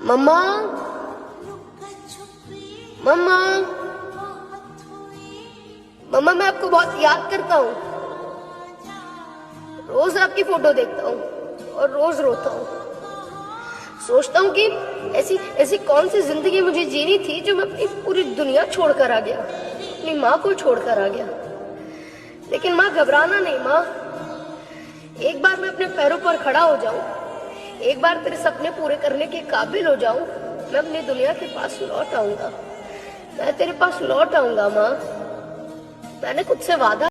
मम्मा, मम्मा, मम्मा, मैं आपको बहुत याद करता हूँ। रोज आपकी फोटो देखता हूँ और रोज रोता हूँ। सोचता हूँ कि ऐसी ऐसी कौन सी जिंदगी मुझे जीनी थी जो मैं अपनी पूरी दुनिया छोड़कर आ गया, अपनी माँ को छोड़कर आ गया। लेकिन माँ, घबराना नहीं माँ। एक बार मैं अपने पैरों पर खड़ा हो जाऊं, एक बार तेरे सपने पूरे करने के काबिल हो जाऊं, मैं अपनी दुनिया के पास लौट आऊंगा। मैं तेरे पास लौट आऊंगा माँ। मैंने खुद से वादा